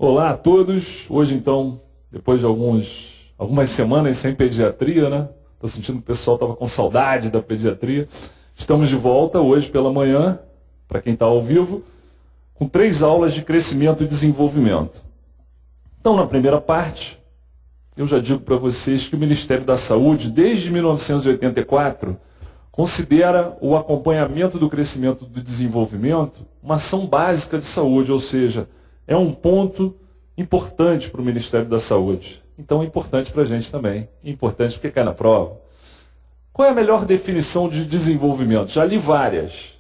Olá a todos. Hoje, então, depois de algumas semanas sem pediatria, né? Estou sentindo que o pessoal estava com saudade da pediatria. Estamos de volta hoje pela manhã, para quem está ao vivo, com 3 aulas de crescimento e desenvolvimento. Então, na primeira parte, eu já digo para vocês que o Ministério da Saúde, desde 1984, considera o acompanhamento do crescimento e do desenvolvimento uma ação básica de saúde, ou seja, é um ponto importante para o Ministério da Saúde. Então é importante para a gente também. É importante porque cai na prova. Qual é a melhor definição de desenvolvimento? Já li várias,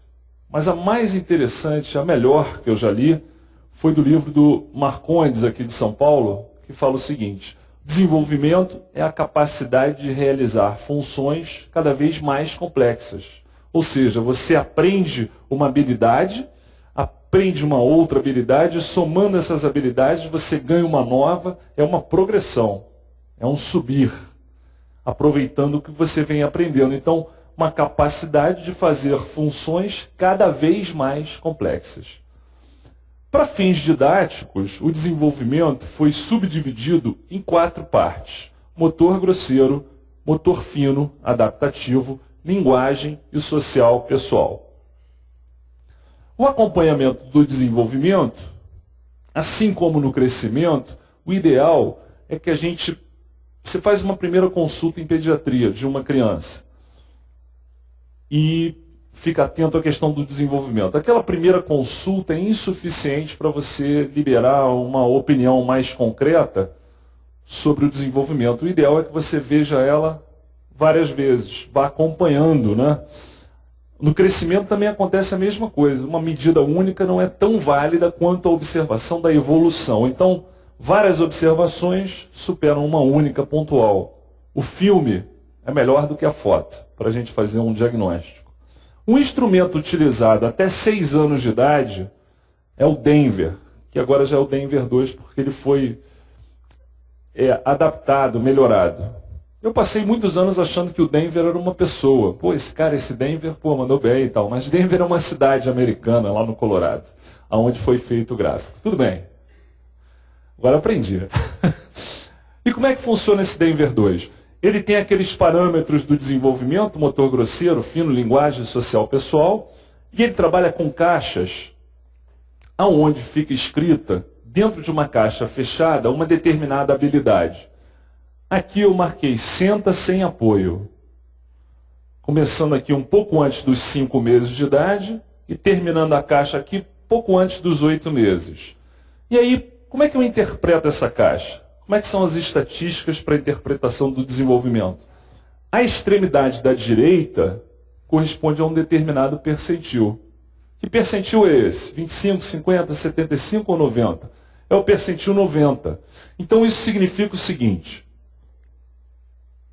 mas a mais interessante, a melhor que eu já li, foi do livro do Marcondes, aqui de São Paulo, que fala o seguinte: desenvolvimento é a capacidade de realizar funções cada vez mais complexas. Ou seja, você aprende uma habilidade, aprende uma outra habilidade, somando essas habilidades você ganha uma nova, é uma progressão, é um subir, aproveitando o que você vem aprendendo. Então, uma capacidade de fazer funções cada vez mais complexas. Para fins didáticos, o desenvolvimento foi subdividido em 4 partes: motor grosseiro, motor fino, adaptativo, linguagem e social pessoal. O acompanhamento do desenvolvimento, assim como no crescimento, o ideal é que você faz uma primeira consulta em pediatria de uma criança e fica atento à questão do desenvolvimento. Aquela primeira consulta é insuficiente para você liberar uma opinião mais concreta sobre o desenvolvimento. O ideal é que você veja ela várias vezes, vá acompanhando, né? No crescimento também acontece a mesma coisa. Uma medida única não é tão válida quanto a observação da evolução. Então, várias observações superam uma única pontual. O filme é melhor do que a foto, para a gente fazer um diagnóstico. Um instrumento utilizado até 6 anos de idade é o Denver, que agora já é o Denver 2, porque ele foi adaptado, melhorado. Eu passei muitos anos achando que o Denver era uma pessoa. Esse Denver, mandou bem e tal. Mas Denver é uma cidade americana, lá no Colorado, onde foi feito o gráfico. Tudo bem. Agora aprendi. E como é que funciona esse Denver 2? Ele tem aqueles parâmetros do desenvolvimento, motor grosseiro, fino, linguagem, social, pessoal. E ele trabalha com caixas, aonde fica escrita, dentro de uma caixa fechada, uma determinada habilidade. Aqui eu marquei senta sem apoio. Começando aqui um pouco antes dos 5 meses de idade e terminando a caixa aqui pouco antes dos 8 meses. E aí, como é que eu interpreto essa caixa? Como é que são as estatísticas para a interpretação do desenvolvimento? A extremidade da direita corresponde a um determinado percentil. Que percentil é esse? 25, 50, 75 ou 90? É o percentil 90. Então isso significa o seguinte: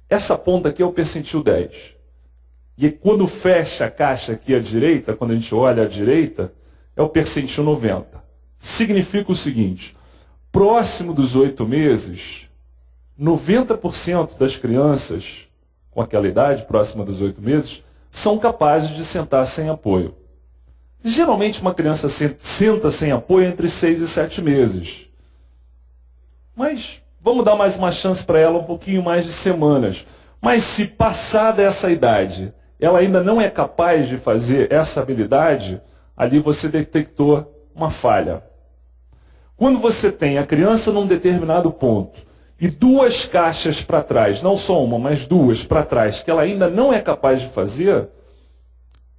essa ponta aqui é o percentil 10. E quando fecha a caixa aqui à direita, quando a gente olha à direita, é o percentil 90. Significa o seguinte: próximo dos 8 meses, 90% das crianças com aquela idade, próxima dos 8 meses, são capazes de sentar sem apoio. Geralmente uma criança senta sem apoio entre 6 e 7 meses. Mas vamos dar mais uma chance para ela, um pouquinho mais de semanas. Mas se passada essa idade, ela ainda não é capaz de fazer essa habilidade, ali você detectou uma falha. Quando você tem a criança num determinado ponto e 2 caixas para trás, não só uma, mas 2 para trás, que ela ainda não é capaz de fazer,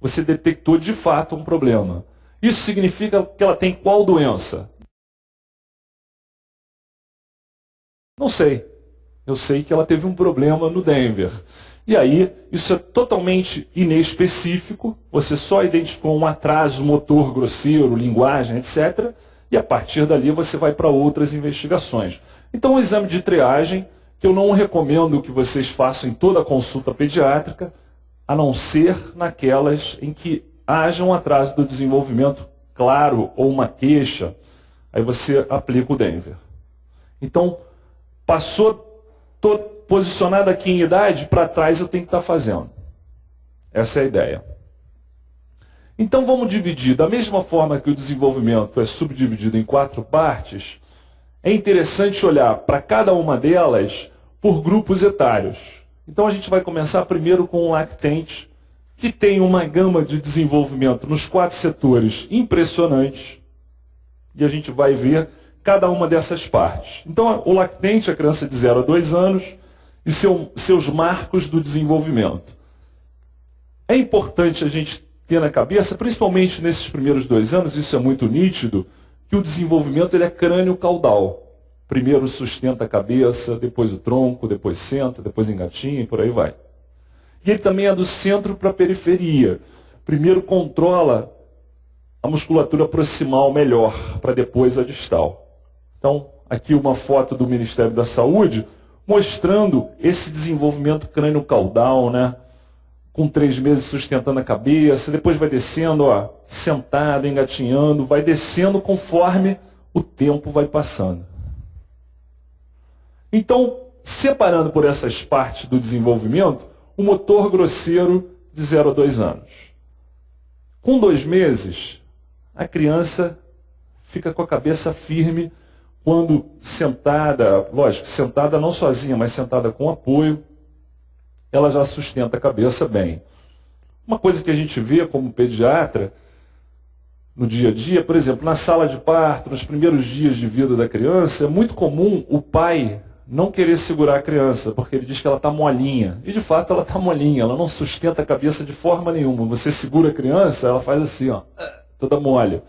você detectou de fato um problema. Isso significa que ela tem qual doença? Não sei. Eu sei que ela teve um problema no Denver. E aí, isso é totalmente inespecífico. Você só identificou um atraso motor grosseiro, linguagem, etc. E a partir dali você vai para outras investigações. Então, o exame de triagem, que eu não recomendo que vocês façam em toda a consulta pediátrica, a não ser naquelas em que haja um atraso do desenvolvimento claro ou uma queixa, aí você aplica o Denver. Então, estou posicionado aqui em idade, para trás eu tenho que estar fazendo. Essa é a ideia. Então vamos dividir, da mesma forma que o desenvolvimento é subdividido em 4 partes, é interessante olhar para cada uma delas por grupos etários. Então a gente vai começar primeiro com o lactente, que tem uma gama de desenvolvimento nos 4 setores impressionantes. E a gente vai ver cada uma dessas partes. Então o lactente, a criança de 0 a 2 anos, e seus marcos do desenvolvimento. É importante a gente ter na cabeça, principalmente nesses primeiros 2 anos, isso é muito nítido, que o desenvolvimento ele é crânio-caudal. Primeiro sustenta a cabeça, depois o tronco, depois senta, depois engatinha e por aí vai. E ele também é do centro para a periferia. Primeiro controla a musculatura proximal melhor, para depois a distal. Então, aqui uma foto do Ministério da Saúde, mostrando esse desenvolvimento crânio-caudal, né? Com 3 meses sustentando a cabeça, depois vai descendo, ó, sentado, engatinhando, vai descendo conforme o tempo vai passando. Então, separando por essas partes do desenvolvimento, o motor grosseiro de 0 a 2 anos. Com 2 meses, a criança fica com a cabeça firme quando sentada, lógico, sentada não sozinha, mas sentada com apoio, ela já sustenta a cabeça bem. Uma coisa que a gente vê como pediatra, no dia a dia, por exemplo, na sala de parto, nos primeiros dias de vida da criança, é muito comum o pai não querer segurar a criança, porque ele diz que ela está molinha. E de fato ela está molinha, ela não sustenta a cabeça de forma nenhuma. Você segura a criança, ela faz assim, ó, toda mole.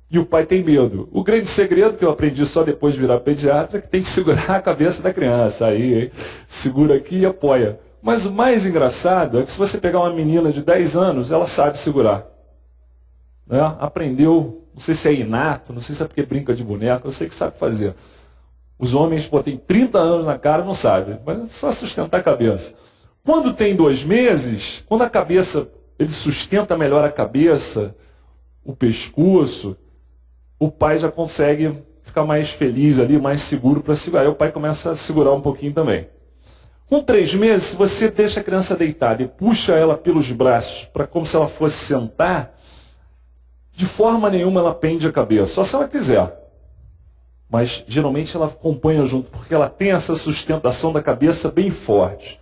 E o pai tem medo. O grande segredo que eu aprendi só depois de virar pediatra é que tem que segurar a cabeça da criança. Aí, segura aqui e apoia. Mas o mais engraçado é que se você pegar uma menina de 10 anos, ela sabe segurar. Né? Aprendeu, não sei se é inato, não sei se é porque brinca de boneca, eu sei que sabe fazer. Os homens, pô, tem 30 anos na cara, não sabem. Mas é só sustentar a cabeça. Quando tem 2 meses, quando a cabeça, ele sustenta melhor a cabeça, o pescoço, o pai já consegue ficar mais feliz ali, mais seguro para segurar. Aí o pai começa a segurar um pouquinho também. Com 3 meses, se você deixa a criança deitada e puxa ela pelos braços, para como se ela fosse sentar, de forma nenhuma ela pende a cabeça, só se ela quiser. Mas geralmente ela acompanha junto, porque ela tem essa sustentação da cabeça bem forte.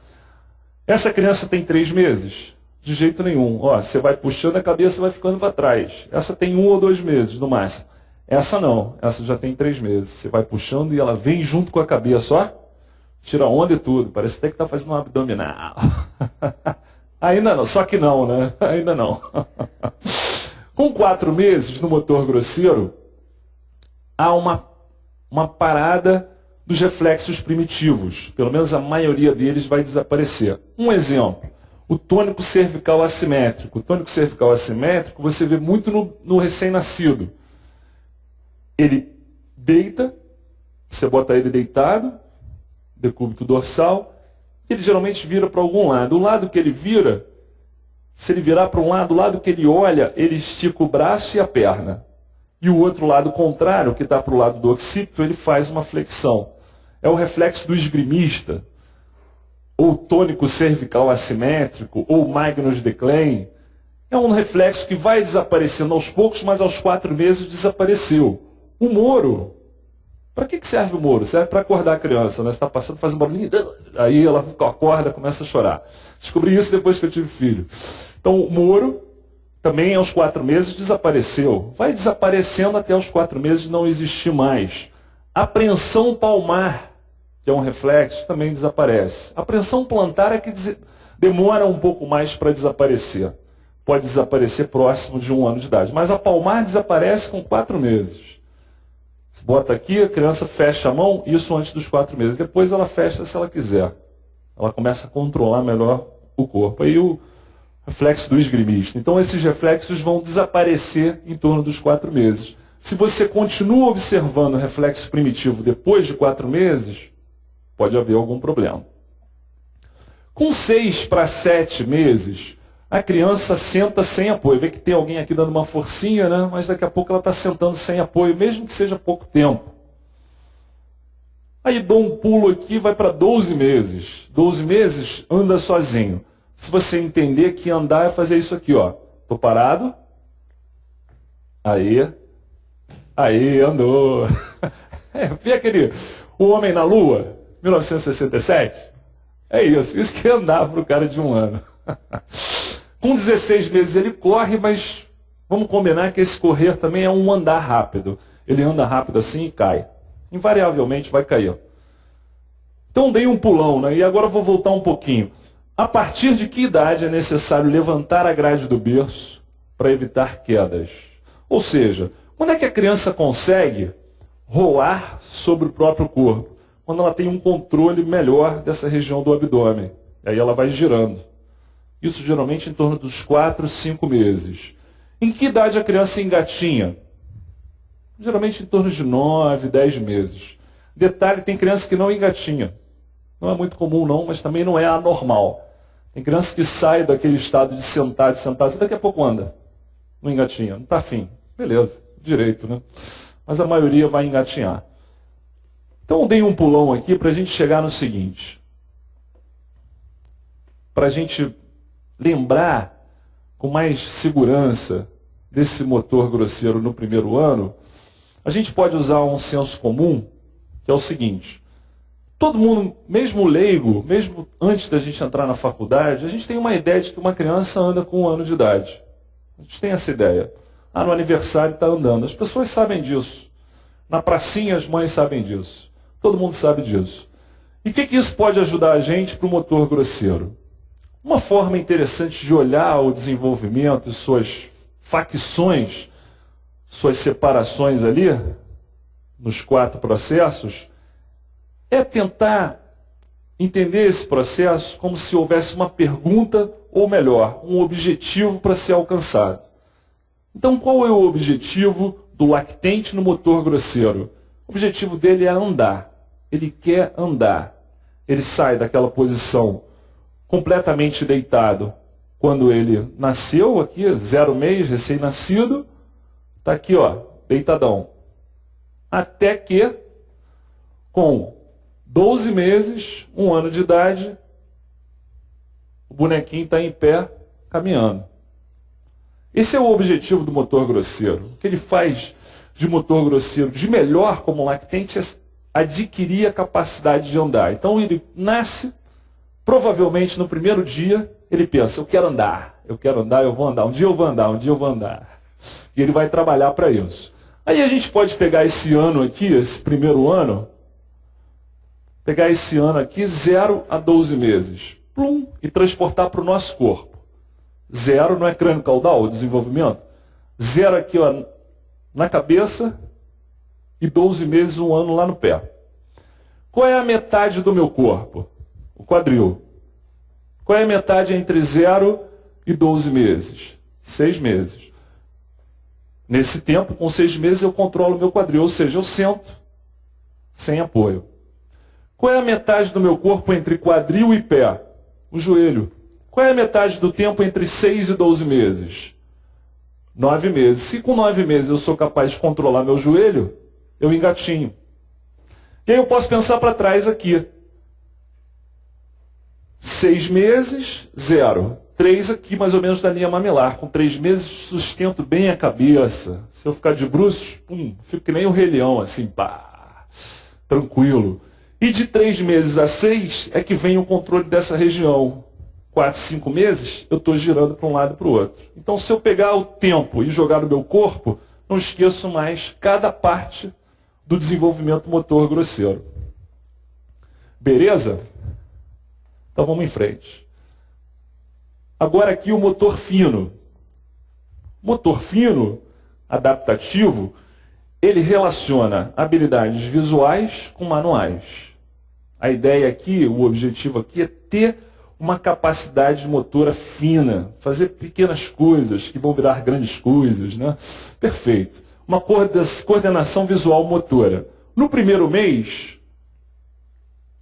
Essa criança tem 3 meses? De jeito nenhum. Ó, você vai puxando a cabeça e vai ficando para trás. Essa tem 1 ou 2 meses no máximo. Essa não, essa já tem 3 meses. Você vai puxando e ela vem junto com a cabeça, ó. Tira onda e tudo. Parece até que está fazendo um abdominal. Ainda não, só que não, né? Ainda não. Com 4 meses no motor grosseiro, há uma parada dos reflexos primitivos. Pelo menos a maioria deles vai desaparecer. Um exemplo, o tônico cervical assimétrico. O tônico cervical assimétrico você vê muito no recém-nascido. Ele deita, você bota ele deitado, decúbito dorsal, ele geralmente vira para algum lado. O lado que ele vira, se ele virar para um lado, o lado que ele olha, ele estica o braço e a perna. E o outro lado contrário, que está para o lado do occipito, ele faz uma flexão. É o reflexo do esgrimista, ou tônico cervical assimétrico, ou Magnus de Klein. É um reflexo que vai desaparecendo aos poucos, mas aos 4 meses desapareceu. O Moro, para que serve o Moro? Serve para acordar a criança, né? Você está passando, faz um barulhinho, aí ela acorda, começa a chorar. Descobri isso depois que eu tive filho. Então o Moro também aos 4 meses desapareceu. Vai desaparecendo até aos 4 meses não existir mais. A preensão palmar, que é um reflexo, também desaparece. A preensão plantar é que demora um pouco mais para desaparecer. Pode desaparecer próximo de 1 ano de idade. Mas a palmar desaparece com 4 meses. Você bota aqui, a criança fecha a mão, isso antes dos 4 meses. Depois ela fecha se ela quiser. Ela começa a controlar melhor o corpo. Aí o reflexo do esgrimista. Então esses reflexos vão desaparecer em torno dos 4 meses. Se você continua observando o reflexo primitivo depois de 4 meses, pode haver algum problema. Com 6 para 7 meses, a criança senta sem apoio. Vê que tem alguém aqui dando uma forcinha, né? Mas daqui a pouco ela está sentando sem apoio, mesmo que seja pouco tempo. Aí dou um pulo aqui, vai para 12 meses. 12 meses, anda sozinho. Se você entender que andar é fazer isso aqui, ó. Tô parado. Aí, andou. Vê aquele O Homem na Lua, 1967? É isso que é andar para o cara de 1 ano. Com 16 meses ele corre, mas vamos combinar que esse correr também é um andar rápido. Ele anda rápido assim e cai. Invariavelmente vai cair. Então dei um pulão, né? E agora eu vou voltar um pouquinho. A partir de que idade é necessário levantar a grade do berço para evitar quedas? Ou seja, quando é que a criança consegue rolar sobre o próprio corpo? Quando ela tem um controle melhor dessa região do abdômen. Aí ela vai girando. Isso geralmente em torno dos 4, 5 meses. Em que idade a criança engatinha? Geralmente em torno de 9, 10 meses. Detalhe, tem criança que não engatinha. Não é muito comum não, mas também não é anormal. Tem criança que sai daquele estado de sentado, e daqui a pouco anda. Não engatinha, não está afim. Beleza, direito, né? Mas a maioria vai engatinhar. Então eu dei um pulão aqui para a gente chegar no seguinte. Para a gente lembrar com mais segurança desse motor grosseiro no primeiro ano, a gente pode usar um senso comum, que é o seguinte. Todo mundo, mesmo leigo, mesmo antes da gente entrar na faculdade, a gente tem uma ideia de que uma criança anda com 1 ano de idade. A gente tem essa ideia. No aniversário está andando. As pessoas sabem disso. Na pracinha as mães sabem disso. Todo mundo sabe disso. E o que isso pode ajudar a gente para o motor grosseiro? Uma forma interessante de olhar o desenvolvimento e suas facções, suas separações ali, nos 4 processos, é tentar entender esse processo como se houvesse uma pergunta, ou melhor, um objetivo para ser alcançado. Então, qual é o objetivo do lactente no motor grosseiro? O objetivo dele é andar. Ele quer andar. Ele sai daquela posição completamente deitado. Quando ele nasceu aqui, 0 mês, recém-nascido, está aqui, ó, deitadão. Até que, com 12 meses, 1 ano de idade, o bonequinho está em pé, caminhando. Esse é o objetivo do motor grosseiro. O que ele faz de motor grosseiro de melhor como lactente é adquirir a capacidade de andar. Então ele nasce, provavelmente no primeiro dia, ele pensa, eu quero andar, eu vou andar, um dia eu vou andar, um dia eu vou andar. E ele vai trabalhar para isso. Aí a gente pode pegar esse ano aqui, esse primeiro ano, pegar esse ano aqui, 0 a 12 meses, plum, e transportar para o nosso corpo. 0 não é crânio caudal, o desenvolvimento. 0 aqui, ó, na cabeça, e 12 meses, 1 ano lá no pé. Qual é a metade do meu corpo? O quadril. Qual é a metade entre 0 e 12 meses? 6 meses. Nesse tempo, com 6 meses, eu controlo o meu quadril, ou seja, eu sento sem apoio. Qual é a metade do meu corpo entre quadril e pé? O joelho. Qual é a metade do tempo entre 6 e 12 meses? 9 meses. Se com 9 meses eu sou capaz de controlar meu joelho, eu engatinho. E aí eu posso pensar para trás aqui. 6 meses, 0. 3 aqui mais ou menos da linha mamelar. Com 3 meses sustento bem a cabeça. Se eu ficar de bruços, fico que nem o Rei Leão, assim, pá, tranquilo. E de 3 meses a 6 é que vem o controle dessa região. 4, 5 meses, eu estou girando para um lado e para o outro. Então, se eu pegar o tempo e jogar no meu corpo, não esqueço mais cada parte do desenvolvimento motor grosseiro. Beleza? Então, vamos em frente. Agora aqui o motor fino. Motor fino, adaptativo, ele relaciona habilidades visuais com manuais. A ideia aqui, o objetivo aqui é ter uma capacidade motora fina, fazer pequenas coisas que vão virar grandes coisas, né? Perfeito. Uma coordenação visual motora. No primeiro mês,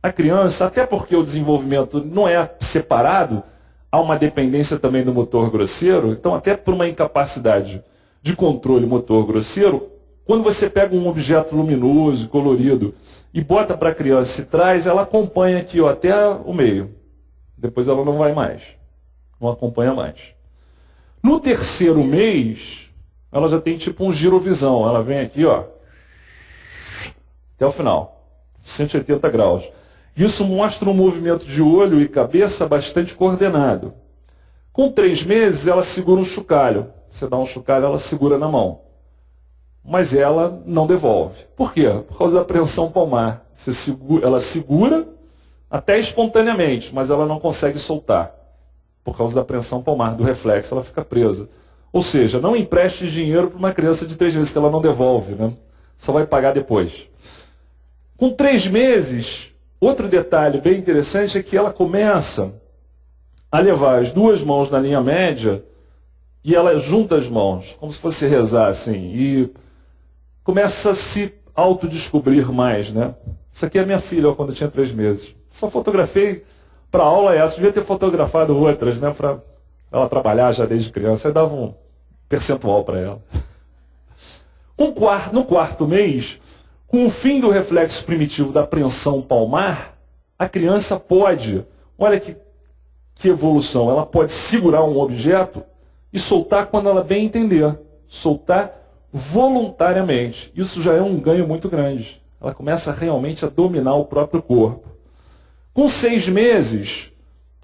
a criança, até porque o desenvolvimento não é separado, há uma dependência também do motor grosseiro, então até por uma incapacidade de controle motor grosseiro, quando você pega um objeto luminoso, colorido, e bota para a criança e traz, ela acompanha aqui, ó, até o meio. Depois ela não vai mais. Não acompanha mais. No terceiro mês, ela já tem tipo um girovisão. Ela vem aqui, ó, até o final, 180 graus. Isso mostra um movimento de olho e cabeça bastante coordenado. Com 3 meses, ela segura um chocalho. Você dá um chocalho, ela segura na mão. Mas ela não devolve. Por quê? Por causa da apreensão palmar. Ela segura até espontaneamente, mas ela não consegue soltar. Por causa da apreensão palmar, do reflexo, ela fica presa. Ou seja, não empreste dinheiro para uma criança de 3 meses, que ela não devolve, né? Só vai pagar depois. Com 3 meses, outro detalhe bem interessante é que ela começa a levar as 2 mãos na linha média e ela junta as mãos, como se fosse rezar assim, e começa a se autodescobrir mais, né? Isso aqui é minha filha, ó, quando eu tinha 3 meses. Só fotografei para aula essa, devia ter fotografado outras, né? Para ela trabalhar já desde criança, aí dava um percentual para ela. No 4º mês, com o fim do reflexo primitivo da apreensão palmar, a criança pode, olha que evolução, ela pode segurar um objeto e soltar quando ela bem entender. Soltar voluntariamente. Isso já é um ganho muito grande. Ela começa realmente a dominar o próprio corpo. Com 6 meses,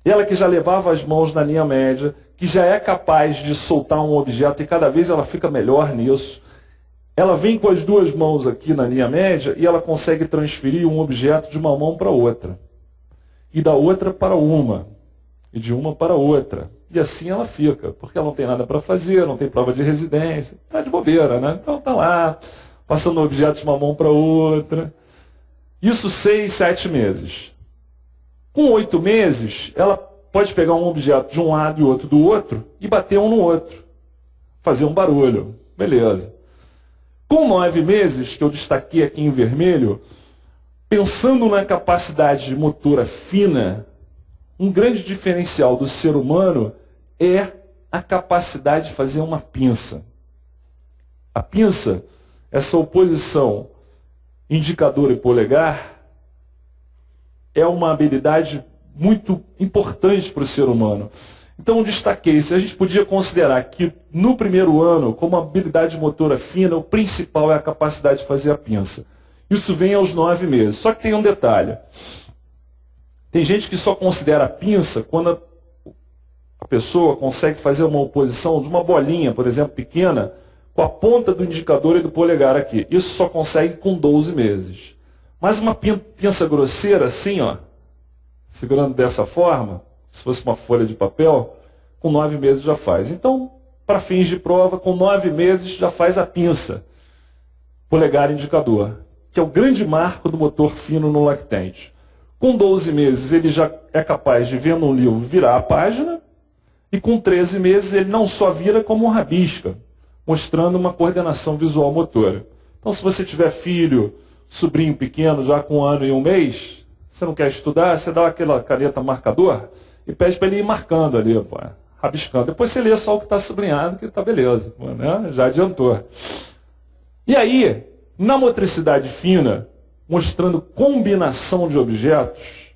ela que já levava as mãos na linha média, que já é capaz de soltar um objeto e cada vez ela fica melhor nisso, ela vem com as 2 mãos aqui na linha média e ela consegue transferir um objeto de uma mão para outra. E da outra para uma. E de uma para outra. E assim ela fica, porque ela não tem nada para fazer, não tem prova de residência, está de bobeira, né? Então está lá, passando objetos de uma mão para outra. Isso 6, 7 meses. Com 8 meses, ela pode pegar um objeto de um lado e outro do outro e bater um no outro. Fazer um barulho. Beleza. Com 9 meses, que eu destaquei aqui em vermelho, pensando na capacidade motora fina, um grande diferencial do ser humano é a capacidade de fazer uma pinça. A pinça, essa oposição indicador e polegar, é uma habilidade muito importante para o ser humano. Então, eu destaquei, se a gente podia considerar que no primeiro ano, como habilidade motora fina, o principal é a capacidade de fazer a pinça. Isso vem aos 9 meses. Só que tem um detalhe. Tem gente que só considera a pinça quando a pessoa consegue fazer uma oposição de uma bolinha, por exemplo, pequena, com a ponta do indicador e do polegar aqui. Isso só consegue com 12 meses. Mas uma pinça grosseira, assim, ó, segurando dessa forma, se fosse uma folha de papel, com 9 meses já faz. Então, para fins de prova, com 9 meses já faz a pinça, polegar e indicador, que é o grande marco do motor fino no lactente. Com 12 meses ele já é capaz de, vendo um livro, virar a página, e com 13 meses ele não só vira como rabisca, mostrando uma coordenação visual motora. Então, se você tiver filho, sobrinho pequeno, já com 1 ano e 1 mês, você não quer estudar, você dá aquela caneta marcador e pede para ele ir marcando ali, pô, rabiscando. Depois você lê só o que está sublinhado, que está beleza, pô, né? Já adiantou. E aí, na motricidade fina, mostrando combinação de objetos,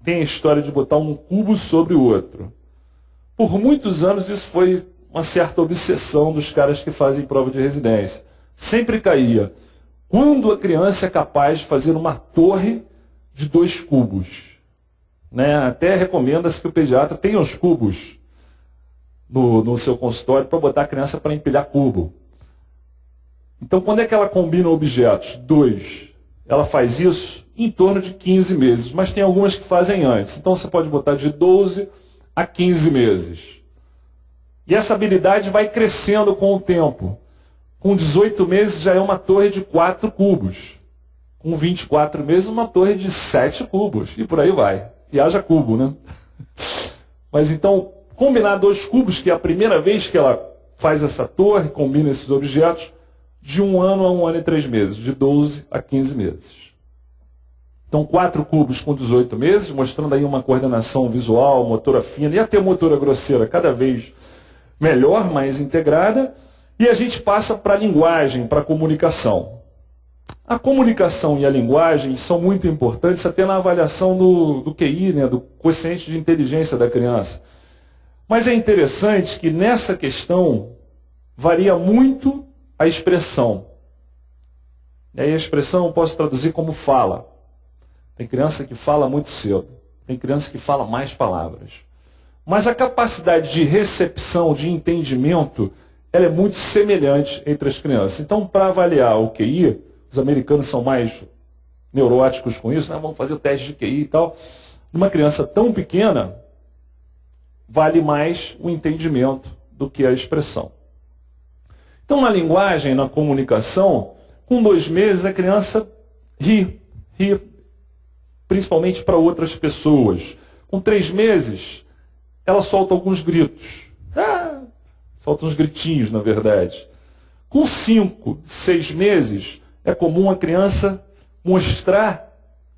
tem a história de botar um cubo sobre o outro. Por muitos anos isso foi uma certa obsessão dos caras que fazem prova de residência. Sempre caía. Quando a criança é capaz de fazer uma torre de 2 cubos. Né? Até recomenda-se que o pediatra tenha os cubos no seu consultório para botar a criança para empilhar cubo. Então, quando é que ela combina objetos? 2. Ela faz isso em torno de 15 meses, mas tem algumas que fazem antes. Então, você pode botar de 12 a 15 meses. E essa habilidade vai crescendo com o tempo. Com 18 meses já é uma torre de 4 cubos. Com 24 meses, uma torre de 7 cubos. E por aí vai. E haja cubo, né? Mas então, combinar 2 cubos, que é a primeira vez que ela faz essa torre, combina esses objetos, de 1 ano a 1 ano e 3 meses. De 12 a 15 meses. Então, 4 cubos com 18 meses, mostrando aí uma coordenação visual, motora fina, e até motora grosseira cada vez melhor, mais integrada. E a gente passa para a linguagem, para a comunicação. A comunicação e a linguagem são muito importantes até na avaliação do QI, né, do quociente de inteligência da criança. Mas é interessante que nessa questão varia muito a expressão. E aí a expressão eu posso traduzir como fala. Tem criança que fala muito cedo. Tem criança que fala mais palavras. Mas a capacidade de recepção, de entendimento, ela é muito semelhante entre as crianças. Então, para avaliar o QI, os americanos são mais neuróticos com isso, né? Vamos fazer o teste de QI e tal. Numa criança tão pequena, vale mais o entendimento do que a expressão. Então, na linguagem, na comunicação, com 2 meses a criança ri, principalmente para outras pessoas. Com 3 meses, ela solta alguns gritos. Solta uns gritinhos, na verdade. Com 5, 6 meses, é comum a criança mostrar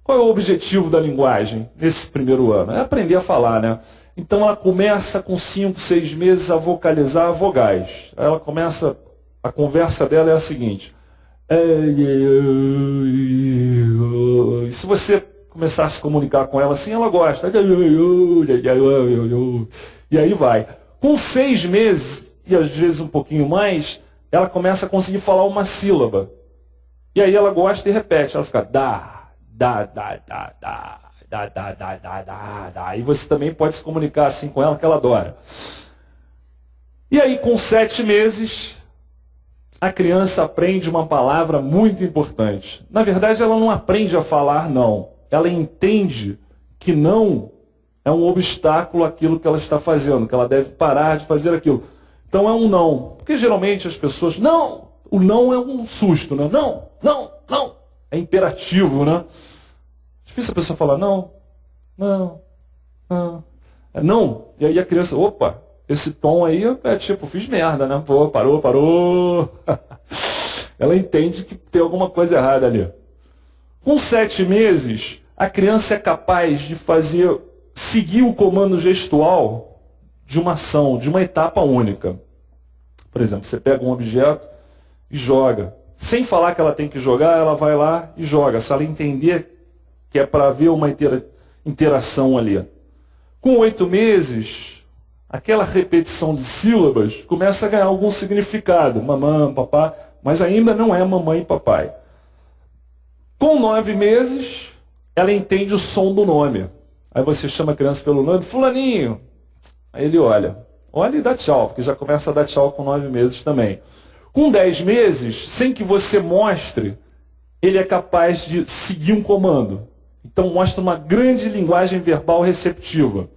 qual é o objetivo da linguagem nesse primeiro ano. É aprender a falar, né? Então ela começa com 5, 6 meses a vocalizar vogais. Ela começa, a conversa dela é a seguinte. E se você começar a se comunicar com ela assim, ela gosta. E aí vai. Com 6 meses, e às vezes um pouquinho mais, ela começa a conseguir falar uma sílaba. E aí ela gosta e repete. Ela fica dá. E você também pode se comunicar assim com ela, que ela adora. E aí com 7 meses, a criança aprende uma palavra muito importante. Na verdade, ela não aprende a falar não. Ela entende que não é um obstáculo àquilo que ela está fazendo, que ela deve parar de fazer aquilo. Então é um não. Porque geralmente as pessoas, não! O não é um susto, né? Não, não, não. É imperativo, né? Difícil a pessoa falar não, não, não. É não. E aí a criança, opa, esse tom aí é tipo, fiz merda, né? Pô, parou. Ela entende que tem alguma coisa errada ali. Com 7 meses, a criança é capaz de seguir o comando gestual de uma ação, de uma etapa única. Por exemplo, você pega um objeto e joga. Sem falar que ela tem que jogar, ela vai lá e joga. Se ela entender que é para haver uma interação ali. Com 8 meses, aquela repetição de sílabas começa a ganhar algum significado. Mamãe, papá, mas ainda não é mamãe e papai. Com 9 meses, ela entende o som do nome. Aí você chama a criança pelo nome, fulaninho. Aí ele olha e dá tchau, porque já começa a dar tchau com 9 meses também. Com 10 meses, sem que você mostre, ele é capaz de seguir um comando. Então mostra uma grande linguagem verbal receptiva.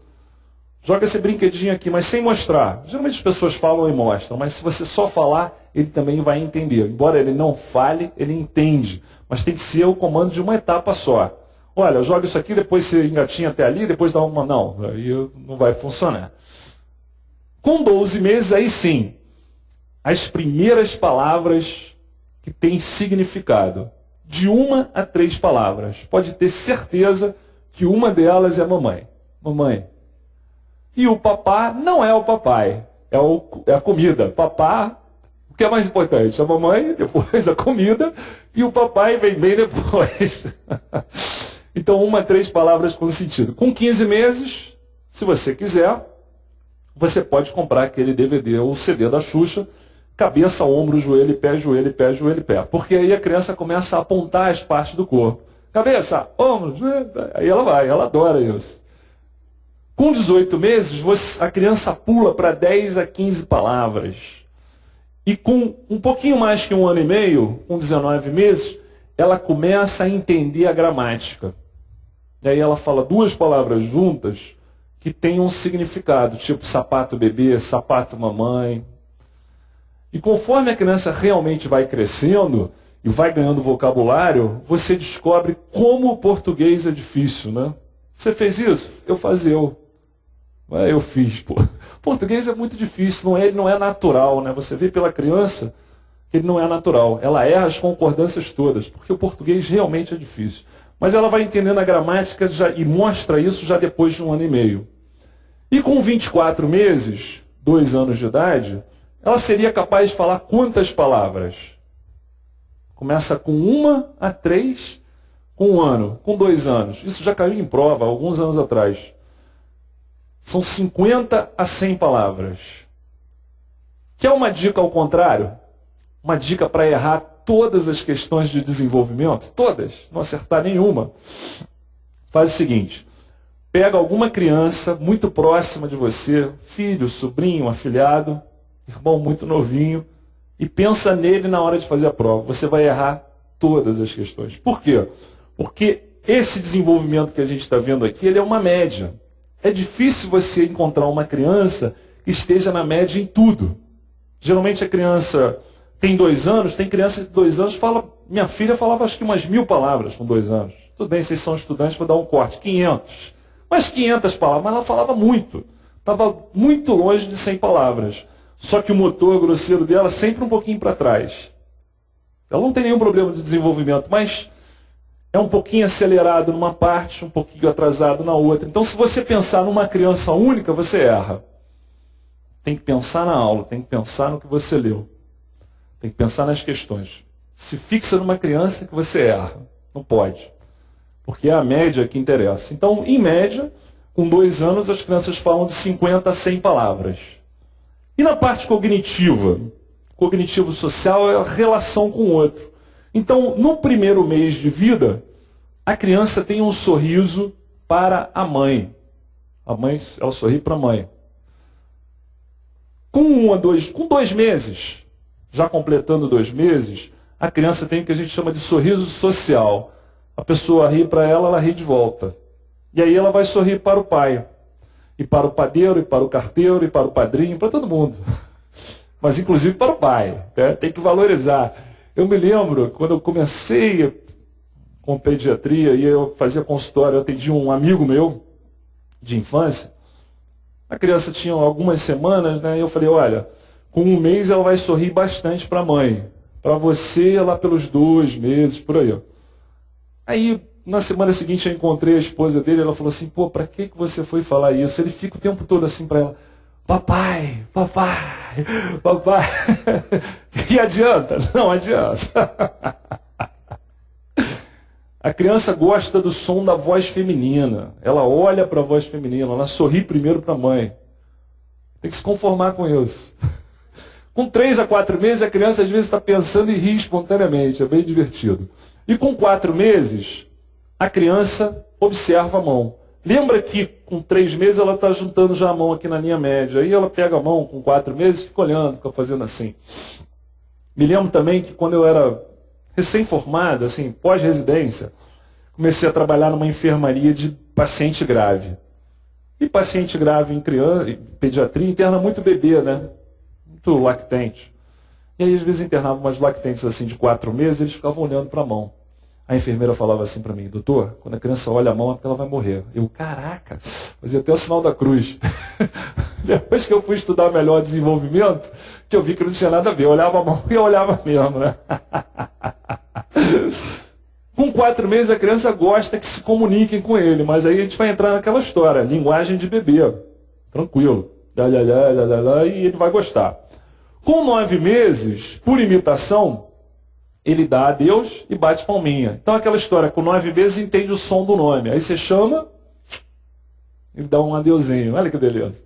Joga esse brinquedinho aqui, mas sem mostrar. Geralmente as pessoas falam e mostram, mas se você só falar, ele também vai entender. Embora ele não fale, ele entende. Mas tem que ser o comando de uma etapa só. Olha, joga isso aqui, depois você engatinha até ali, depois dá uma... Não, aí não vai funcionar. Com 12 meses, aí sim, as primeiras palavras que têm significado. De 1 a 3 palavras. Pode ter certeza que uma delas é mamãe. Mamãe. E o papá não é o papai. É a comida. Papá, o que é mais importante? A mamãe, depois a comida, e o papai vem bem depois. Então, 1 a 3 palavras com sentido. Com 15 meses, se você quiser, você pode comprar aquele DVD ou CD da Xuxa, cabeça, ombro, joelho, pé, joelho, pé, joelho, pé. Porque aí a criança começa a apontar as partes do corpo. Cabeça, ombro, joelho, aí ela vai, ela adora isso. Com 18 meses, a criança pula para 10 a 15 palavras. E com um pouquinho mais que 1 ano e meio, com 19 meses, ela começa a entender a gramática. E aí ela fala 2 palavras juntas que têm um significado, tipo sapato bebê, sapato mamãe. E conforme a criança realmente vai crescendo e vai ganhando vocabulário, você descobre como o português é difícil, né? Você fez isso? Eu fazia. Eu fiz, pô. Português é muito difícil, ele não é natural, né? Você vê pela criança que ele não é natural. Ela erra as concordâncias todas, porque o português realmente é difícil. Mas ela vai entendendo a gramática e mostra isso já depois de 1 ano e meio. E com 24 meses, 2 anos de idade, ela seria capaz de falar quantas palavras? Começa com 1 a 3, com 1 ano, com 2 anos. Isso já caiu em prova, alguns anos atrás. São 50 a 100 palavras. Quer uma dica ao contrário? Uma dica para errar todas as questões de desenvolvimento, todas, não acertar nenhuma, faz o seguinte: pega alguma criança muito próxima de você, filho, sobrinho, afilhado, irmão muito novinho, e pensa nele na hora de fazer a prova. Você vai errar todas as questões. Por quê? Porque esse desenvolvimento que a gente está vendo aqui, ele é uma média. É difícil você encontrar uma criança que esteja na média em tudo. Geralmente a criança tem 2 anos, tem criança de 2 anos, minha filha falava acho que umas 1000 palavras com 2 anos. Tudo bem, vocês são estudantes, vou dar um corte, 500. Mas 500 palavras, mas ela falava muito. Estava muito longe de 100 palavras. Só que o motor grosseiro dela sempre um pouquinho para trás. Ela não tem nenhum problema de desenvolvimento, mas é um pouquinho acelerado numa parte, um pouquinho atrasado na outra. Então, se você pensar numa criança única, você erra. Tem que pensar na aula, tem que pensar no que você leu. Tem que pensar nas questões. Se fixa numa criança que você erra. Não pode. Porque é a média que interessa. Então, em média, com 2 anos, as crianças falam de 50 a 100 palavras. E na parte cognitiva? Cognitivo-social é a relação com o outro. Então, no primeiro mês de vida, a criança tem um sorriso para a mãe. A mãe, ela sorri para a mãe. Com 2 meses, já completando 2 meses, a criança tem o que a gente chama de sorriso social. A pessoa ri para ela, ela ri de volta. E aí ela vai sorrir para o pai. E para o padeiro, e para o carteiro, e para o padrinho, para todo mundo. Mas inclusive para o pai. Né? Tem que valorizar. Eu me lembro, quando eu comecei com pediatria, e eu fazia consultório, eu atendi um amigo meu, de infância. A criança tinha algumas semanas, né? E eu falei, olha, com 1 mês ela vai sorrir bastante para a mãe. Para você, lá pelos 2 meses, por aí. Aí, na semana seguinte, eu encontrei a esposa dele, ela falou assim, pô, para que você foi falar isso? Ele fica o tempo todo assim para ela, papai, papai, papai. E adianta? Não adianta. A criança gosta do som da voz feminina. Ela olha para a voz feminina, ela sorri primeiro para a mãe. Tem que se conformar com isso. Com 3 a 4 meses, a criança às vezes está pensando e ri espontaneamente. É bem divertido. E com 4 meses, a criança observa a mão. Lembra que com 3 meses ela está juntando já a mão aqui na linha média. Aí ela pega a mão com 4 meses e fica olhando, fica fazendo assim. Me lembro também que quando eu era recém-formado, assim, pós-residência, comecei a trabalhar numa enfermaria de paciente grave. E paciente grave em criança, em pediatria, interna muito bebê, né? Muito lactente. E aí, às vezes, internava umas lactentes assim de 4 meses, eles ficavam olhando para a mão. A enfermeira falava assim para mim, doutor, quando a criança olha a mão é porque ela vai morrer. Eu, caraca, fazia até o sinal da cruz. Depois que eu fui estudar melhor desenvolvimento, que eu vi que não tinha nada a ver. Eu olhava a mão e eu olhava mesmo, né? Com 4 meses a criança gosta que se comuniquem com ele, mas aí a gente vai entrar naquela história, linguagem de bebê. Tranquilo. E ele vai gostar. Com 9 meses, por imitação, ele dá adeus e bate palminha. Então aquela história, com 9 meses entende o som do nome. Aí você chama e dá um adeuzinho. Olha que beleza.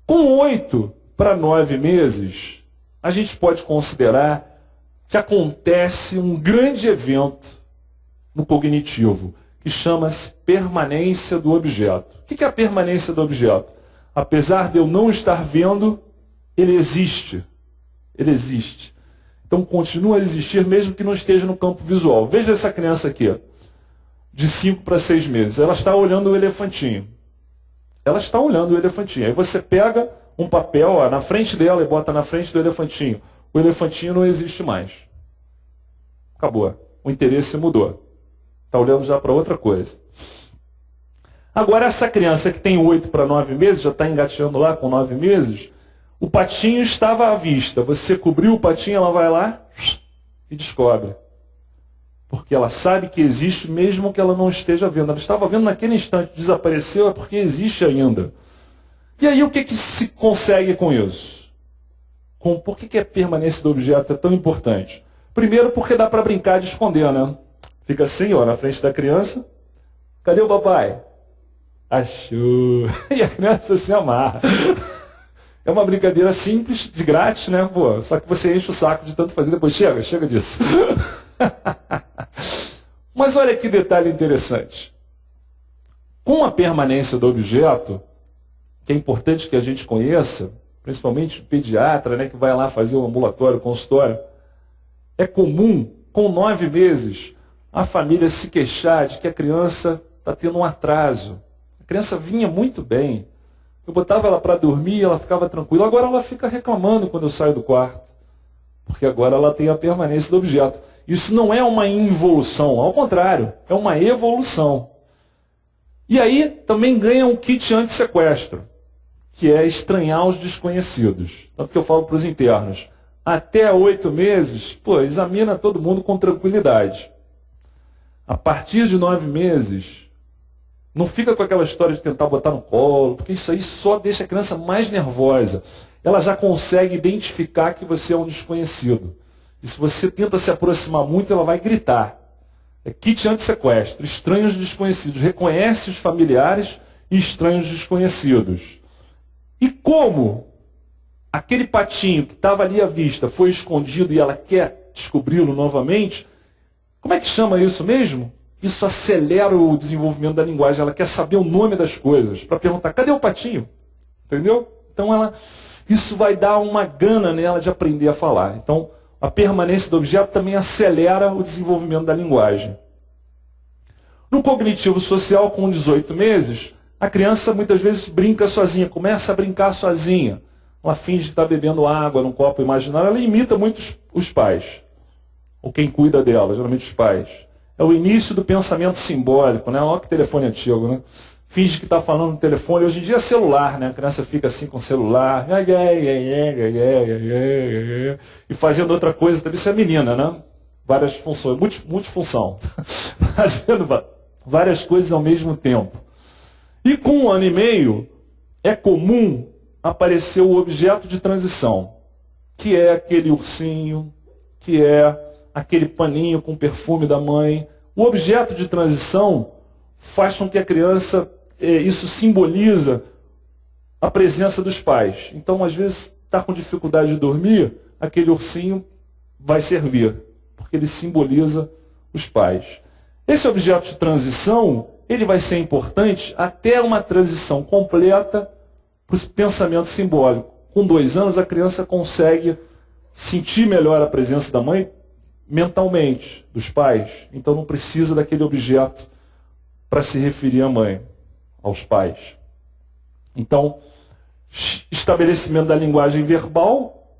Com 8 para 9 meses, a gente pode considerar que acontece um grande evento no cognitivo, que chama-se permanência do objeto. O que é a permanência do objeto? Apesar de eu não estar vendo, ele existe. Ele existe. Então continua a existir mesmo que não esteja no campo visual. Veja essa criança aqui, de 5 para 6 meses. Ela está olhando o elefantinho. Ela está olhando o elefantinho. Aí você pega um papel na frente dela e bota na frente do elefantinho. O elefantinho não existe mais. Acabou. O interesse mudou. Está olhando já para outra coisa. Agora essa criança que tem 8 para 9 meses, já está engateando lá com 9 meses, o patinho estava à vista. Você cobriu o patinho, ela vai lá e descobre. Porque ela sabe que existe mesmo que ela não esteja vendo. Ela estava vendo naquele instante, desapareceu, é porque existe ainda. E aí o que se consegue com isso? Por que a permanência do objeto é tão importante? Primeiro porque dá para brincar de esconder, né? Fica assim, ó, na frente da criança. Cadê o papai? Achou. E a criança se amarra. É uma brincadeira simples, de grátis, né? Pô, só que você enche o saco de tanto fazer, depois chega disso. Mas olha que detalhe interessante. Com a permanência do objeto, que é importante que a gente conheça, principalmente o pediatra, né, que vai lá fazer o ambulatório, o consultório, é comum, com 9 meses, a família se queixar de que a criança está tendo um atraso. A criança vinha muito bem. Eu botava ela para dormir, ela ficava tranquila. Agora ela fica reclamando quando eu saio do quarto. Porque agora ela tem a permanência do objeto. Isso não é uma involução, ao contrário, é uma evolução. E aí também ganha um kit anti-sequestro, que é estranhar os desconhecidos. Tanto que eu falo para os internos, até 8 meses, pô, examina todo mundo com tranquilidade. A partir de 9 meses, não fica com aquela história de tentar botar no colo, porque isso aí só deixa a criança mais nervosa. Ela já consegue identificar que você é um desconhecido. E se você tenta se aproximar muito, ela vai gritar. É kit anti-sequestro, estranhos desconhecidos. Reconhece os familiares e estranhos desconhecidos. E como aquele patinho que estava ali à vista foi escondido e ela quer descobri-lo novamente, como é que chama isso mesmo? Isso acelera o desenvolvimento da linguagem. Ela quer saber o nome das coisas, para perguntar, cadê o patinho? Entendeu? Então isso vai dar uma gana nela de aprender a falar. Então, a permanência do objeto também acelera o desenvolvimento da linguagem. No cognitivo social, com 18 meses, a criança muitas vezes brinca sozinha, começa a brincar sozinha. Ela finge estar bebendo água num copo imaginário, ela imita muito os pais, ou quem cuida dela, geralmente os pais. É o início do pensamento simbólico, né? Olha que telefone antigo, né? Finge que está falando no telefone. Hoje em dia é celular, né? A criança fica assim com o celular. E fazendo outra coisa também. Isso é menina, né? Várias funções, multifunção. Fazendo várias coisas ao mesmo tempo. E com 1 ano e meio, é comum aparecer o objeto de transição, que é aquele ursinho, que é aquele paninho com perfume da mãe. O objeto de transição faz com que a criança, isso simboliza a presença dos pais. Então, às vezes, está com dificuldade de dormir, aquele ursinho vai servir, porque ele simboliza os pais. Esse objeto de transição, ele vai ser importante até uma transição completa para o pensamento simbólico. Com 2 anos, a criança consegue sentir melhor a presença da mãe, mentalmente, dos pais. Então não precisa daquele objeto para se referir à mãe, aos pais. Então, estabelecimento da linguagem verbal,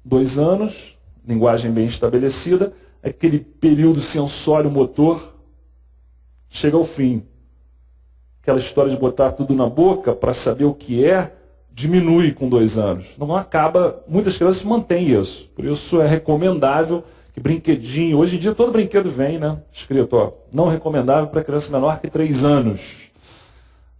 2 anos, linguagem bem estabelecida, aquele período sensório-motor chega ao fim. Aquela história de botar tudo na boca para saber o que é, diminui com 2 anos. Não acaba, muitas crianças mantêm isso. Por isso é recomendável que brinquedinho, hoje em dia todo brinquedo vem, né? Escrito, ó, não recomendável para criança menor que 3 anos.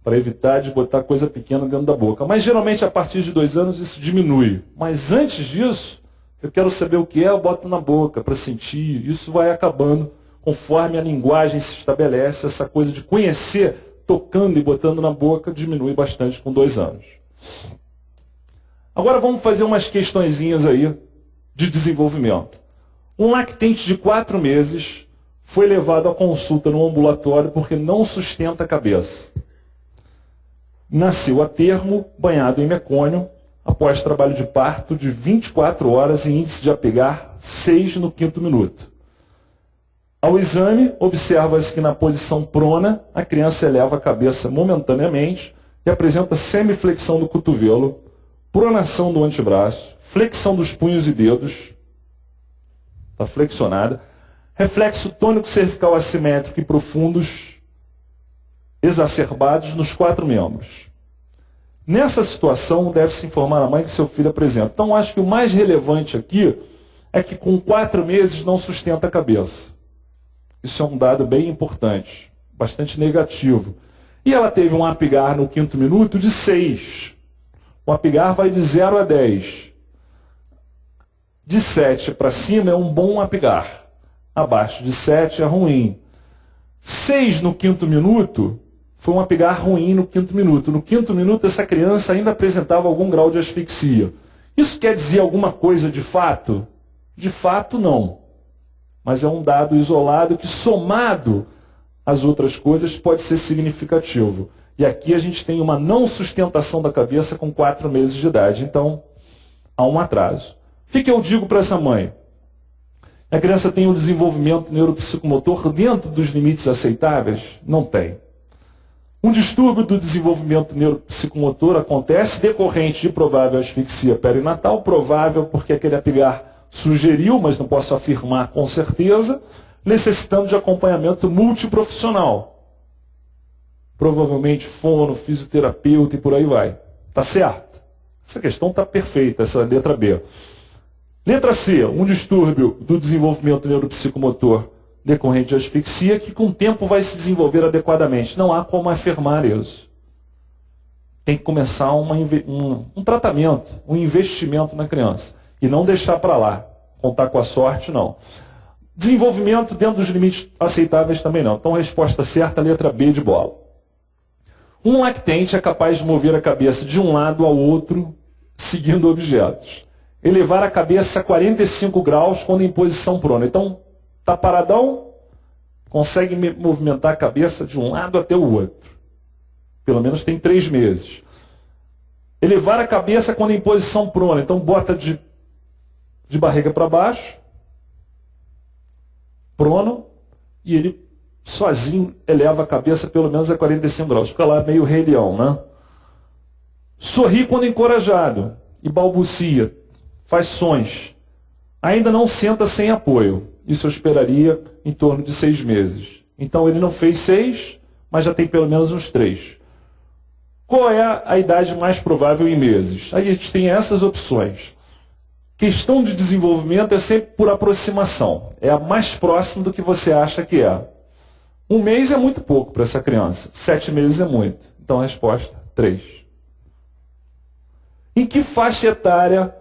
Para evitar de botar coisa pequena dentro da boca. Mas geralmente a partir de 2 anos isso diminui. Mas antes disso, eu quero saber o que é, eu boto na boca para sentir. Isso vai acabando conforme a linguagem se estabelece. Essa coisa de conhecer, tocando e botando na boca, diminui bastante com 2 anos. Agora vamos fazer umas questõezinhas aí de desenvolvimento. Um lactente de 4 meses foi levado à consulta no ambulatório porque não sustenta a cabeça. Nasceu a termo, banhado em mecônio, após trabalho de parto de 24 horas e índice de apegar 6 no 5º minuto. Ao exame, observa-se que na posição prona, a criança eleva a cabeça momentaneamente e apresenta semiflexão do cotovelo, pronação do antebraço, flexão dos punhos e dedos, está flexionada, reflexo tônico cervical assimétrico e profundos, exacerbados nos 4 membros. Nessa situação, deve-se informar a mãe que seu filho apresenta. Então, acho que o mais relevante aqui é que com 4 meses não sustenta a cabeça. Isso é um dado bem importante, bastante negativo. E ela teve um apigar no 5º minuto de 6. O apigar vai de 0 a 10. De 7 para cima é um bom apigar. Abaixo de 7 é ruim. 6 no 5º minuto foi um apigar ruim no 5º minuto. No 5º minuto, essa criança ainda apresentava algum grau de asfixia. Isso quer dizer alguma coisa de fato? De fato, não. Mas é um dado isolado que, somado às outras coisas, pode ser significativo. E aqui a gente tem uma não sustentação da cabeça com 4 meses de idade. Então, há um atraso. O que eu digo para essa mãe? A criança tem um desenvolvimento neuropsicomotor dentro dos limites aceitáveis? Não tem. Um distúrbio do desenvolvimento neuropsicomotor acontece decorrente de provável asfixia perinatal, provável porque aquele apigar sugeriu, mas não posso afirmar com certeza, necessitando de acompanhamento multiprofissional. Provavelmente fono, fisioterapeuta e por aí vai. Tá certo? Essa questão está perfeita, essa letra B. Letra C, um distúrbio do desenvolvimento neuropsicomotor decorrente de asfixia que com o tempo vai se desenvolver adequadamente. Não há como afirmar isso. Tem que começar um tratamento, um investimento na criança. E não deixar para lá. Contar com a sorte, não. Desenvolvimento dentro dos limites aceitáveis também não. Então, resposta certa, letra B de bola. Um lactente é capaz de mover a cabeça de um lado ao outro, seguindo objetos. Elevar a cabeça a 45 graus quando em posição prona. Então, está paradão, consegue movimentar a cabeça de um lado até o outro. Pelo menos tem 3 meses. Elevar a cabeça quando em posição prona. Então, bota de barriga para baixo, prono, e ele sozinho eleva a cabeça pelo menos a 45 graus. Fica lá meio Rei Leão, né? Sorri quando encorajado e balbucia, faz sons. Ainda não senta sem apoio. Isso eu esperaria em torno de 6 meses. Então ele não fez 6, mas já tem pelo menos uns 3. Qual é a idade mais provável em meses? Aí a gente tem essas opções. Questão de desenvolvimento é sempre por aproximação. É a mais próxima do que você acha que é. 1 mês é muito pouco para essa criança. 7 meses é muito. Então a resposta, 3. Em que faixa etária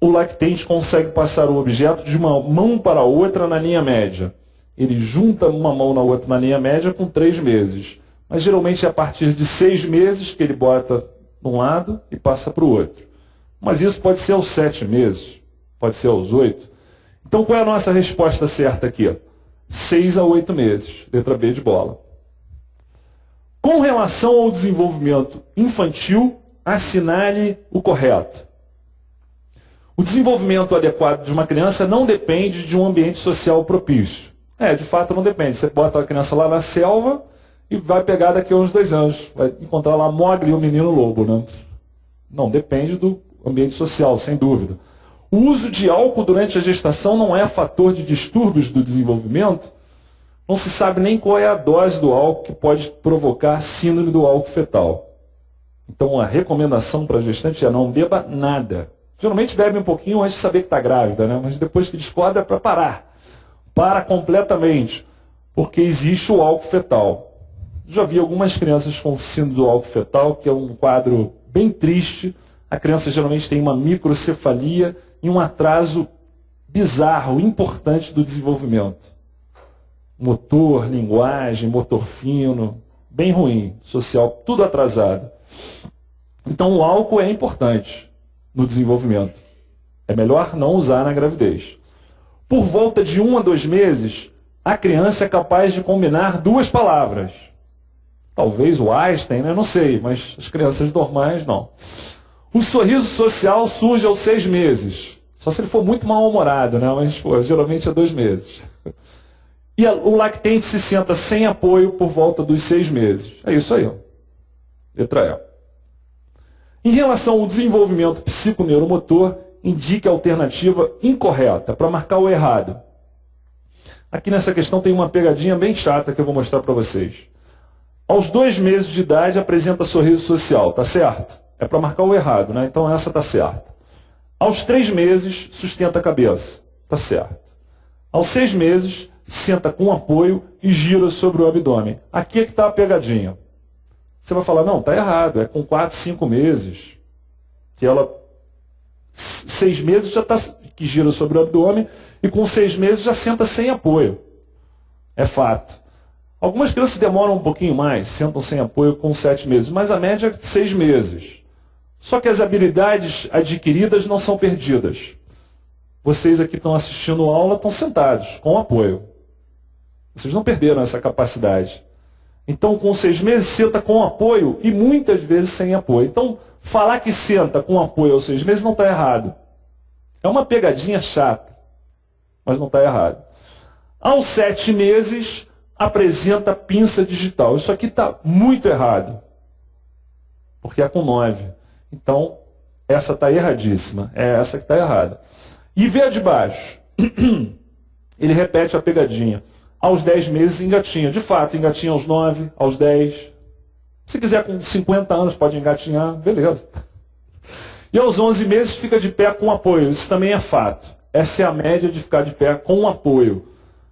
o lactente consegue passar o objeto de uma mão para a outra na linha média? Ele junta uma mão na outra na linha média com 3 meses. Mas geralmente é a partir de 6 meses que ele bota de um lado e passa para o outro. Mas isso pode ser aos 7 meses, pode ser aos 8. Então qual é a nossa resposta certa aqui? 6 a 8 meses, letra B de bola. Com relação ao desenvolvimento infantil, assinale o correto. O desenvolvimento adequado de uma criança não depende de um ambiente social propício. De fato não depende. Você bota a criança lá na selva e vai pegar daqui a uns 2 anos. Vai encontrar lá Mowgli e o menino lobo, né? Não, depende do ambiente social, sem dúvida. O uso de álcool durante a gestação não é fator de distúrbios do desenvolvimento. Não se sabe nem qual é a dose do álcool que pode provocar síndrome do álcool fetal. Então a recomendação para a gestante é não beba nada. Geralmente bebe um pouquinho antes de saber que está grávida, né? Mas depois que descobre é para parar. Para completamente, porque existe o álcool fetal. Já vi algumas crianças com síndrome do álcool fetal, que é um quadro bem triste. A criança geralmente tem uma microcefalia e um atraso bizarro, importante do desenvolvimento. Motor, linguagem, motor fino, bem ruim, social, tudo atrasado. Então o álcool é importante no desenvolvimento. É melhor não usar na gravidez. Por volta de 1 a 2 meses, a criança é capaz de combinar 2 palavras. Talvez o Einstein, né? Não sei, mas as crianças normais não. O sorriso social surge aos 6 meses. Só se ele for muito mal-humorado, né? Mas geralmente é 2 meses. E o lactente se senta sem apoio por volta dos 6 meses. É isso aí. Ó. Letra E. Em relação ao desenvolvimento psiconeuromotor, indique a alternativa incorreta para marcar o errado. Aqui nessa questão tem uma pegadinha bem chata que eu vou mostrar para vocês. Aos 2 meses de idade apresenta sorriso social, tá certo? É para marcar o errado, né? Então essa tá certa. Aos 3 meses, sustenta a cabeça, tá certo. Aos 6 meses, senta com apoio e gira sobre o abdômen. Aqui é que está a pegadinha. Você vai falar, não, tá errado, é com 4, 5 meses. Que ela, 6 meses já está que gira sobre o abdômen e com 6 meses já senta sem apoio. É fato. Algumas crianças demoram um pouquinho mais, sentam sem apoio com 7 meses, mas a média é 6 meses. Só que as habilidades adquiridas não são perdidas. Vocês aqui que estão assistindo a aula estão sentados, com apoio. Vocês não perderam essa capacidade. Então, com 6 meses, senta com apoio e muitas vezes sem apoio. Então, falar que senta com apoio aos 6 meses não está errado. É uma pegadinha chata, mas não está errado. Aos 7 meses, apresenta pinça digital. Isso aqui está muito errado, porque é com 9. Então, essa está erradíssima. É essa que está errada. E vê a de baixo. Ele repete a pegadinha. Aos 10 meses engatinha. De fato, engatinha aos 9, aos 10. Se quiser com 50 anos pode engatinhar, beleza. E aos 11 meses fica de pé com apoio. Isso também é fato. Essa é a média de ficar de pé com apoio.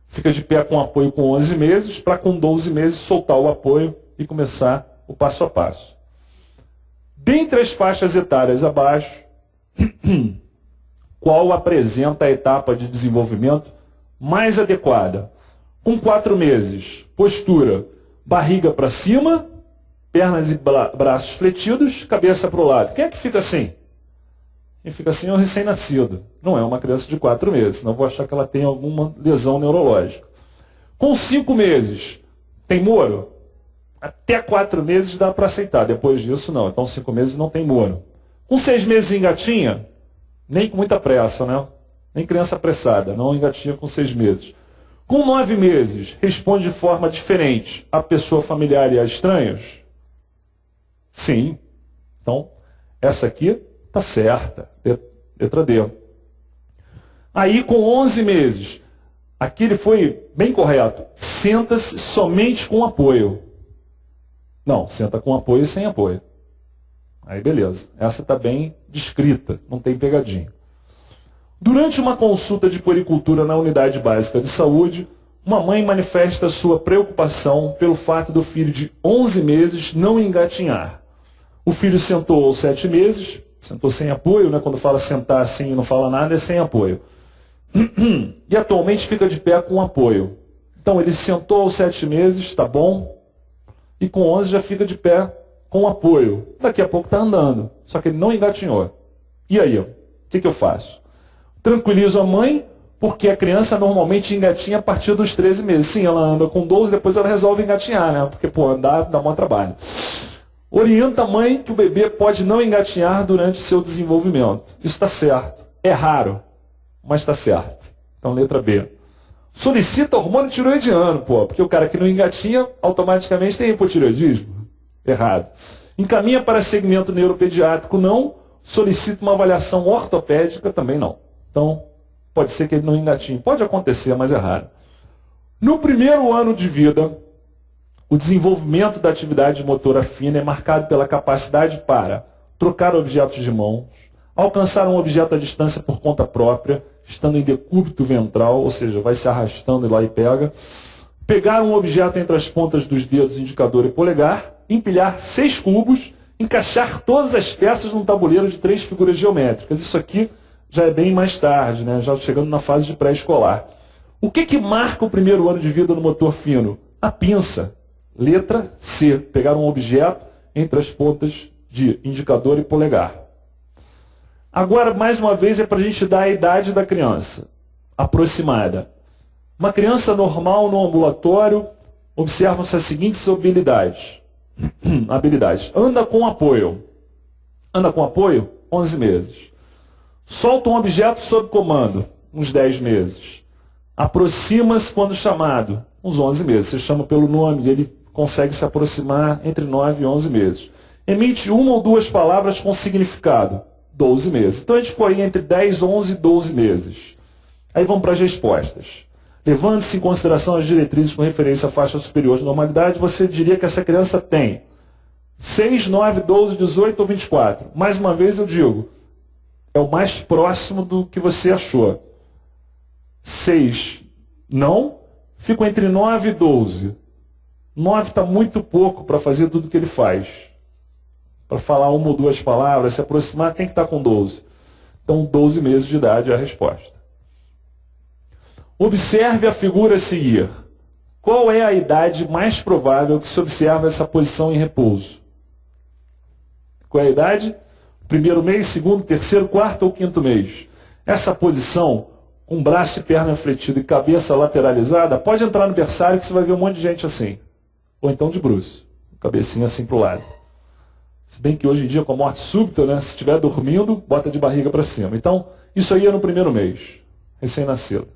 Fica de pé com apoio com 11 meses, para com 12 meses soltar o apoio e começar o passo a passo. Dentre as faixas etárias abaixo, qual apresenta a etapa de desenvolvimento mais adequada? Com 4 meses, postura, barriga para cima, pernas e braços fletidos, cabeça para o lado. Quem é que fica assim? Quem fica assim é um recém-nascido. Não é uma criança de 4 meses, senão eu vou achar que ela tem alguma lesão neurológica. Com 5 meses, tem moro? Até 4 meses dá para aceitar, depois disso não. Então 5 meses não tem moro. Com 6 meses engatinha? Nem com muita pressa, né? Nem criança apressada, não engatinha com 6 meses. Com 9 meses, responde de forma diferente a pessoa familiar e a estranhos? Sim. Então, essa aqui está certa. Letra D. Aí, com 11 meses, aqui ele foi bem correto. Senta-se somente com apoio. Não, senta com apoio e sem apoio. Aí, beleza. Essa está bem descrita, não tem pegadinha. Durante uma consulta de puericultura na unidade básica de saúde, uma mãe manifesta sua preocupação pelo fato do filho de 11 meses não engatinhar. O filho sentou aos 7 meses, sentou sem apoio, né? Quando fala sentar assim e não fala nada, é sem apoio. E atualmente fica de pé com apoio. Então ele sentou aos 7 meses, está bom, e com 11 já fica de pé com apoio. Daqui a pouco está andando, só que ele não engatinhou. E aí, o que eu faço? Tranquilizo a mãe, porque a criança normalmente engatinha a partir dos 13 meses. Sim, ela anda com 12, depois ela resolve engatinhar, né? Porque, pô, andar dá bom trabalho. Orienta a mãe que o bebê pode não engatinhar durante o seu desenvolvimento. Isso está certo. É raro, mas está certo. Então, letra B. Solicita hormônio tiroidiano, pô, porque o cara que não engatinha, automaticamente tem hipotireoidismo. Errado. Encaminha para segmento neuropediátrico, não. Solicita uma avaliação ortopédica, também não. Então, pode ser que ele não engatinhe. Pode acontecer, mas é raro. No primeiro ano de vida, o desenvolvimento da atividade motora fina é marcado pela capacidade para trocar objetos de mãos, alcançar um objeto à distância por conta própria, estando em decúbito ventral, ou seja, vai se arrastando e lá e pega, pegar um objeto entre as pontas dos dedos indicador e polegar, empilhar 6 cubos, encaixar todas as peças num tabuleiro de 3 figuras geométricas. Isso aqui já é bem mais tarde, né? Já chegando na fase de pré-escolar. O que marca o primeiro ano de vida no motor fino? A pinça. Letra C. Pegar um objeto entre as pontas de indicador e polegar. Agora, mais uma vez, é para a gente dar a idade da criança. Aproximada. Uma criança normal no ambulatório, observam-se as seguintes habilidades. Anda com apoio. Anda com apoio? 11 meses. Solta um objeto sob comando, uns 10 meses. Aproxima-se quando chamado, uns 11 meses. Você chama pelo nome e ele consegue se aproximar entre 9 e 11 meses. Emite 1 ou 2 palavras com significado, 12 meses. Então a gente foi entre 10, 11 e 12 meses. Aí vamos para as respostas. Levando-se em consideração as diretrizes com referência à faixa superior de normalidade, você diria que essa criança tem 6, 9, 12, 18 ou 24. Mais uma vez eu digo, é o mais próximo do que você achou. 6 não, fico entre 9 e 12. 9 está muito pouco para fazer tudo o que ele faz. Para falar 1 ou 2 palavras, se aproximar, tem que estar com 12. Então, 12 meses de idade é a resposta. Observe a figura a seguir. Qual é a idade mais provável que se observa essa posição em repouso? Qual é a idade? Primeiro mês, segundo, terceiro, quarto ou quinto mês? Essa posição, com braço e perna fletido e cabeça lateralizada, pode entrar no berçário que você vai ver um monte de gente assim. Ou então de bruço, cabecinha assim para o lado. Se bem que hoje em dia, com a morte súbita, né, se estiver dormindo, bota de barriga para cima. Então, isso aí é no primeiro mês, recém-nascido.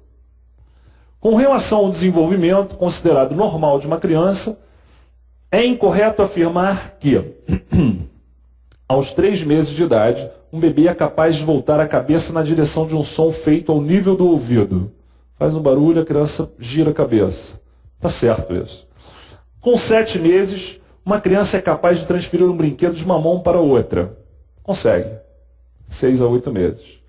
Com relação ao desenvolvimento considerado normal de uma criança, é incorreto afirmar que, aos 3 meses de idade, um bebê é capaz de voltar a cabeça na direção de um som feito ao nível do ouvido. Faz um barulho, a criança gira a cabeça. Está certo isso. Com 7 meses, uma criança é capaz de transferir um brinquedo de uma mão para outra. Consegue. 6 a 8 meses.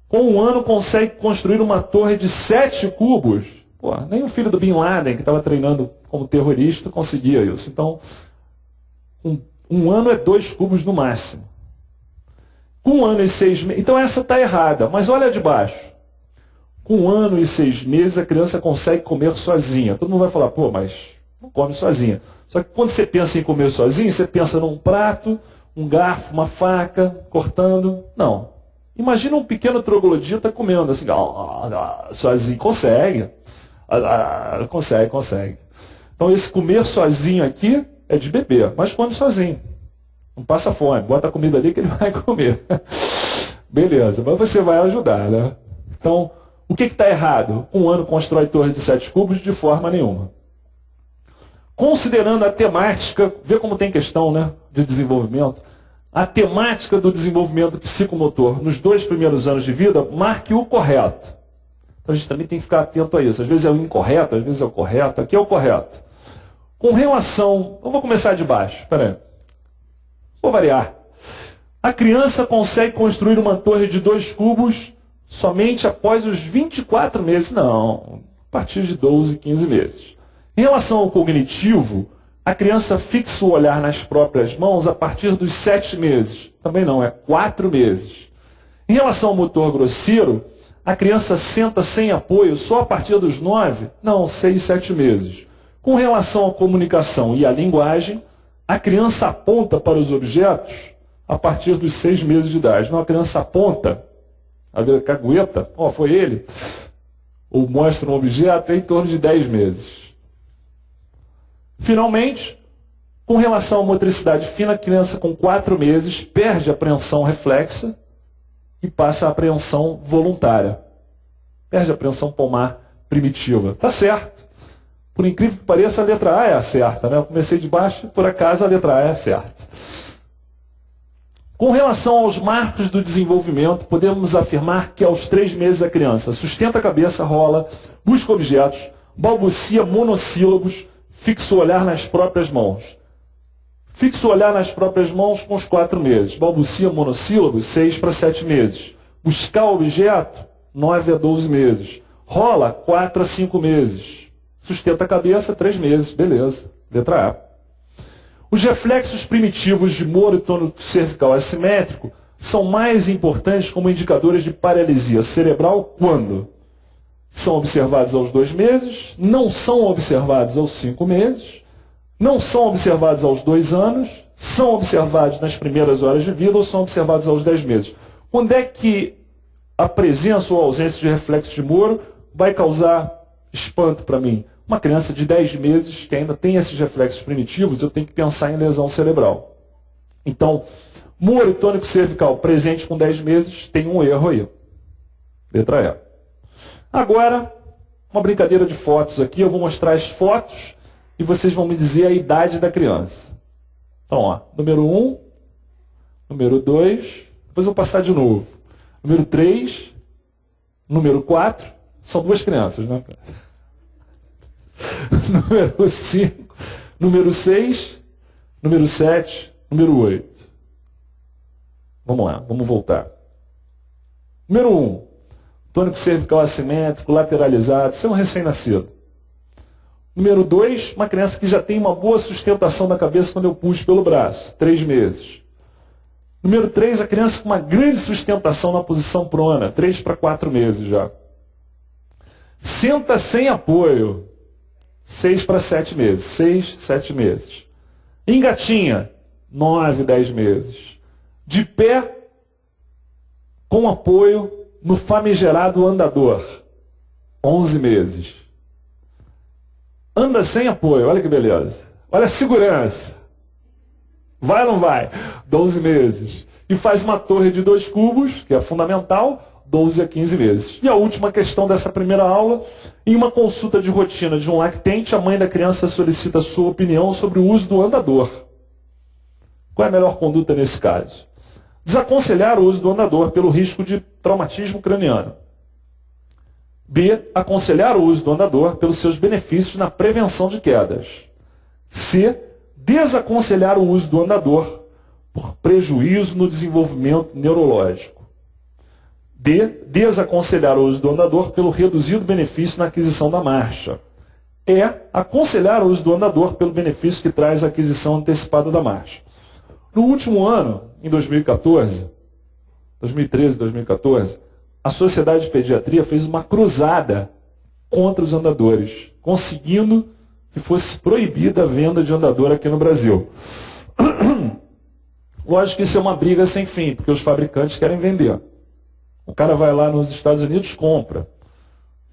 Com 1 ano, consegue construir uma torre de 7 cubos. Pô, nem o filho do Bin Laden, que estava treinando como terrorista, conseguia isso. Então, 1 ano é 2 cubos no máximo. Com 1 ano e 6 meses... Então essa está errada, mas olha a de baixo. Com 1 ano e 6 meses, a criança consegue comer sozinha. Todo mundo vai falar, pô, mas não come sozinha. Só que quando você pensa em comer sozinho, você pensa num prato, um garfo, uma faca, cortando. Não. Imagina um pequeno troglodita comendo assim, sozinho. Consegue. Consegue. Então esse comer sozinho aqui é de bebê, mas come sozinho. Não passa fome, bota a comida ali que ele vai comer. Beleza, mas você vai ajudar, né? Então, o que está errado? 1 ano constrói torre de 7 cubos de forma nenhuma. Considerando a temática, vê como tem questão, né, de desenvolvimento, a temática do desenvolvimento psicomotor nos 2 primeiros anos de vida, marque o correto. Então a gente também tem que ficar atento a isso. Às vezes é o incorreto, às vezes é o correto. Aqui é o correto. Com relação... Eu vou começar de baixo. Espera aí. Vou variar. A criança consegue construir uma torre de 2 cubos somente após os 24 meses. Não. A partir de 12, 15 meses. Em relação ao cognitivo, a criança fixa o olhar nas próprias mãos a partir dos 7 meses. Também não, é 4 meses. Em relação ao motor grosseiro, a criança senta sem apoio só a partir dos 9? Não, 6, 7 meses. Com relação à comunicação e à linguagem, a criança aponta para os objetos a partir dos 6 meses de idade. Não, a criança aponta, a ver a cagueta, foi ele, ou mostra um objeto em torno de 10 meses. Finalmente, com relação à motricidade fina, a criança com 4 meses perde a apreensão reflexa e passa a apreensão voluntária. Perde a apreensão palmar primitiva. Tá certo. Por incrível que pareça, a letra A é a certa, né? Eu comecei de baixo, por acaso a letra A é a certa. Com relação aos marcos do desenvolvimento, podemos afirmar que aos 3 meses a criança sustenta a cabeça, rola, busca objetos, balbucia monossílabos, fixa o olhar nas próprias mãos. Fixa o olhar nas próprias mãos com os 4 meses. Balbucia monossílabos, 6 para 7 meses. Buscar objeto, 9 a 12 meses. Rola, 4 a 5 meses. Sustenta a cabeça, 3 meses. Beleza. Letra A. Os reflexos primitivos de Moro e tônico cervical assimétrico são mais importantes como indicadores de paralisia cerebral quando são observados aos 2 meses, não são observados aos 5 meses, não são observados aos 2 anos, são observados nas primeiras horas de vida ou são observados aos 10 meses. Quando é que a presença ou ausência de reflexo de Moro vai causar espanto para mim? Uma criança de 10 meses que ainda tem esses reflexos primitivos, eu tenho que pensar em lesão cerebral. Então, Moro e tônico cervical presente com 10 meses, tem um erro aí. Letra E. Agora, uma brincadeira de fotos aqui, eu vou mostrar as fotos e vocês vão me dizer a idade da criança. Então, número 1, número 2, depois eu vou passar de novo. Número 3, número 4, são 2 crianças, né? Número 5, número 6, número 7, número 8. Vamos lá, vamos voltar. Número 1, tônico cervical assimétrico, lateralizado, isso é um recém-nascido. Número 2, uma criança que já tem uma boa sustentação da cabeça quando eu puxo pelo braço, 3 meses. Número 3, a criança com uma grande sustentação na posição prona, 3 para 4 meses já. Senta sem apoio. 6 para 7 meses. 6, 7 meses. Engatinha, 9, 10 meses. De pé, com apoio no famigerado andador, 11 meses. Anda sem apoio, olha que beleza. Olha a segurança. Vai ou não vai? 12 meses. E faz uma torre de 2 cubos, que é fundamental, 12 a 15 meses. E a última questão dessa primeira aula, em uma consulta de rotina de um lactente, a mãe da criança solicita sua opinião sobre o uso do andador. Qual é a melhor conduta nesse caso? Desaconselhar o uso do andador pelo risco de traumatismo craniano. B. Aconselhar o uso do andador pelos seus benefícios na prevenção de quedas. C. Desaconselhar o uso do andador por prejuízo no desenvolvimento neurológico. D. Desaconselhar o uso do andador pelo reduzido benefício na aquisição da marcha. E. Aconselhar o uso do andador pelo benefício que traz a aquisição antecipada da marcha. No último ano, em 2014, 2013, 2014, a Sociedade de Pediatria fez uma cruzada contra os andadores, conseguindo que fosse proibida a venda de andador aqui no Brasil. Lógico que isso é uma briga sem fim, porque os fabricantes querem vender. O cara vai lá nos Estados Unidos, compra.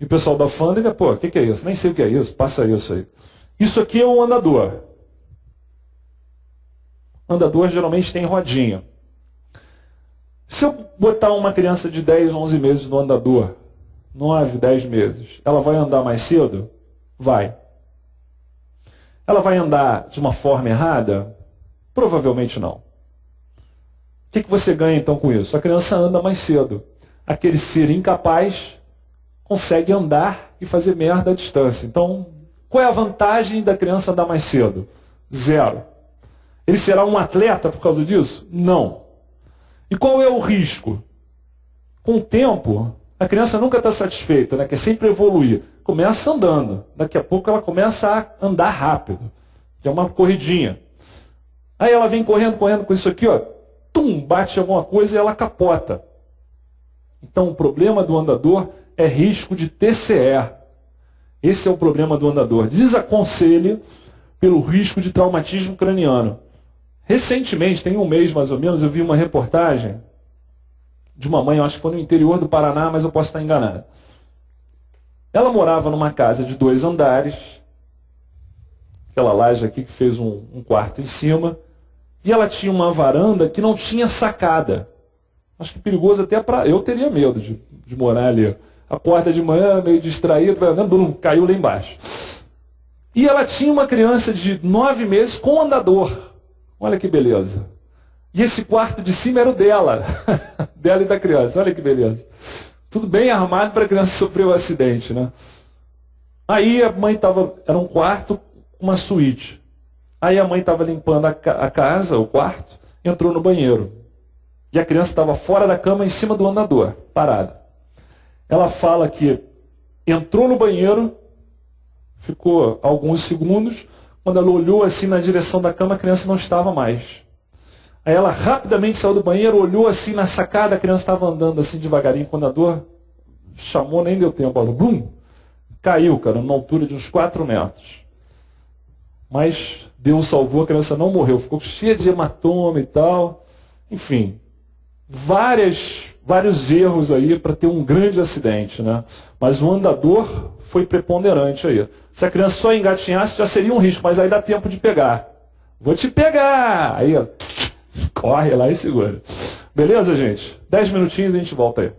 E o pessoal da alfândega, pô, o que é isso? Nem sei o que é isso, passa isso aí. Isso aqui é um andador. Andador geralmente tem rodinha. Se eu botar uma criança de 10, 11 meses no andador, 9, 10 meses, ela vai andar mais cedo? Vai. Ela vai andar de uma forma errada? Provavelmente não. O que você ganha então com isso? A criança anda mais cedo. Aquele ser incapaz consegue andar e fazer merda à distância. Então, qual é a vantagem da criança andar mais cedo? Zero. Ele será um atleta por causa disso? Não. E qual é o risco? Com o tempo, a criança nunca está satisfeita, né? Quer sempre evoluir. Começa andando. Daqui a pouco ela começa a andar rápido. Que é uma corridinha. Aí ela vem correndo com isso aqui, ó. Tum, bate em alguma coisa e ela capota. Então o problema do andador é risco de TCE. Esse é o problema do andador. Desaconselhe pelo risco de traumatismo craniano. Recentemente, tem um mês mais ou menos, eu vi uma reportagem de uma mãe, eu acho que foi no interior do Paraná, mas eu posso estar enganado. Ela morava numa casa de 2 andares, aquela laje aqui que fez um quarto em cima, e ela tinha uma varanda que não tinha sacada. Acho que perigoso até para... Eu teria medo de morar ali. Acorda de manhã, meio distraído, vai andando, caiu lá embaixo. E ela tinha uma criança de 9 meses com andador. Olha que beleza. E esse quarto de cima era o dela. Dela e da criança. Olha que beleza. Tudo bem armado para a criança sofrer um acidente, né? Aí a mãe estava... Era um quarto, uma suíte. Aí a mãe estava limpando a casa, o quarto, entrou no banheiro. E a criança estava fora da cama, em cima do andador, parada. Ela fala que entrou no banheiro, ficou alguns segundos... Quando ela olhou assim na direção da cama, a criança não estava mais. Aí ela rapidamente saiu do banheiro, olhou assim na sacada, a criança estava andando assim devagarinho, quando a dor chamou, nem deu tempo. Ela, blum, caiu, cara, numa altura de uns 4 metros. Mas Deus salvou, a criança não morreu, ficou cheia de hematoma e tal. Enfim, vários erros aí para ter um grande acidente, né? Mas o andador foi preponderante aí. Se a criança só engatinhasse, já seria um risco, mas aí dá tempo de pegar. Vou te pegar! Aí, ó, corre lá e segura. Beleza, gente? 10 minutinhos e a gente volta aí.